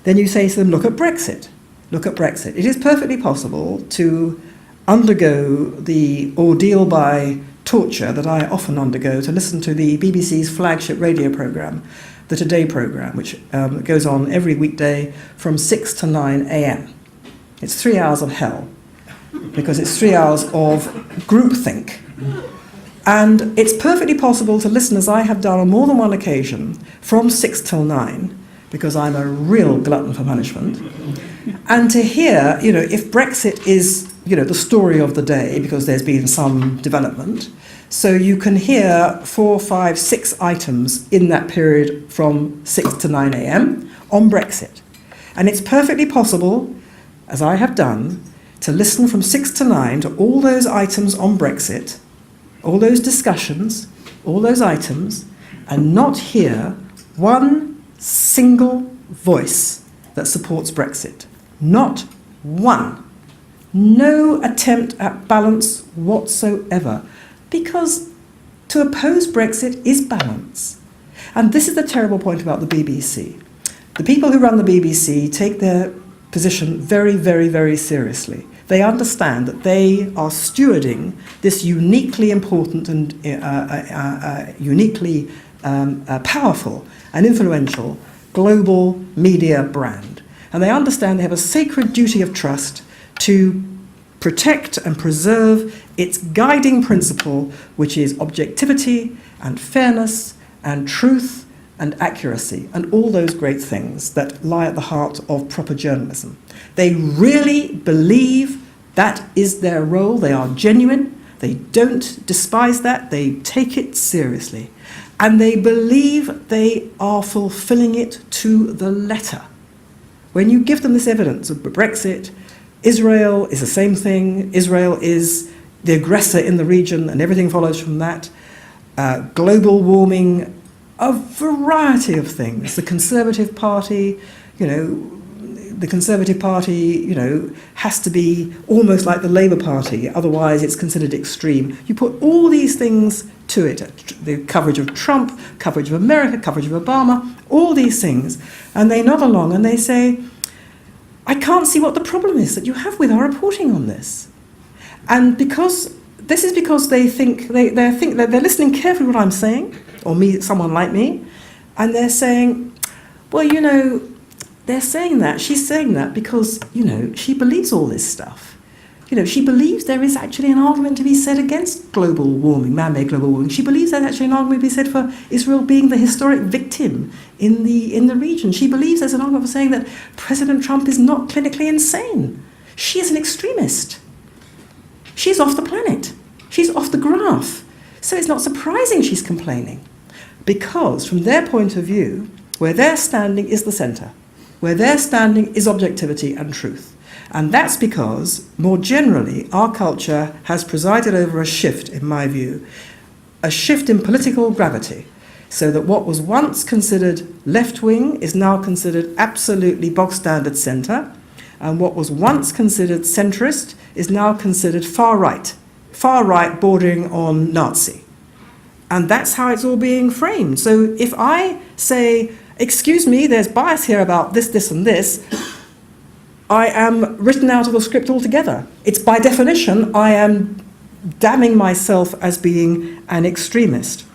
then you say to them, look at Brexit. Look at Brexit. It is perfectly possible to undergo the ordeal by torture that I often undergo to listen to the BBC's flagship radio programme, the Today programme, which goes on every weekday from 6 to 9 a.m. It's 3 hours of hell, because it's 3 hours of groupthink. And it's perfectly possible to listen, as I have done on more than one occasion, from 6 till 9, because I'm a real glutton for punishment, and to hear, if Brexit is, the story of the day, because there's been some development, so you can hear 4, 5, 6 items in that period from 6 to 9 a.m. on Brexit. And it's perfectly possible, as I have done, to listen from 6 to 9 to all those items on Brexit, all those discussions, all those items, and not hear one single voice that supports Brexit. Not one. No attempt at balance whatsoever. Because to oppose Brexit is balance. And this is the terrible point about the BBC. The people who run the BBC take their position very, very, very seriously. They understand that they are stewarding this uniquely important and uniquely powerful and influential global media brand. And they understand they have a sacred duty of trust to protect and preserve its guiding principle, which is objectivity and fairness and truth and accuracy and all those great things that lie at the heart of proper journalism. They really believe that is their role. They are genuine. They don't despise that. They take it seriously. And they believe they are fulfilling it to the letter. When you give them this evidence of Brexit, Israel is the same thing. Israel is the aggressor in the region, and everything follows from that. Global warming, a variety of things. The Conservative Party, has to be almost like the Labour Party, otherwise it's considered extreme. You put all these things to it, the coverage of Trump, coverage of America, coverage of Obama, all these things, and they nod along and they say, I can't see what the problem is that you have with our reporting on this. And because they think that they're listening carefully to what I'm saying, or someone like me, and they're saying, well, they're saying that, she's saying that because, she believes all this stuff. She believes there is actually an argument to be said against global warming, man-made global warming. She believes there's actually an argument to be said for Israel being the historic victim in the region. She believes there's an argument for saying that President Trump is not clinically insane. She is an extremist. She's off the planet. She's off the graph. So it's not surprising she's complaining. Because from their point of view, where they're standing is the centre. Where they're standing is objectivity and truth. And that's because, more generally, our culture has presided over a shift, in my view, a shift in political gravity, so that what was once considered left-wing is now considered absolutely bog-standard centre, and what was once considered centrist is now considered far-right bordering on Nazi. And that's how it's all being framed. So if I say, excuse me, there's bias here about this, this, and this, I am written out of the script altogether. It's by definition, I am damning myself as being an extremist.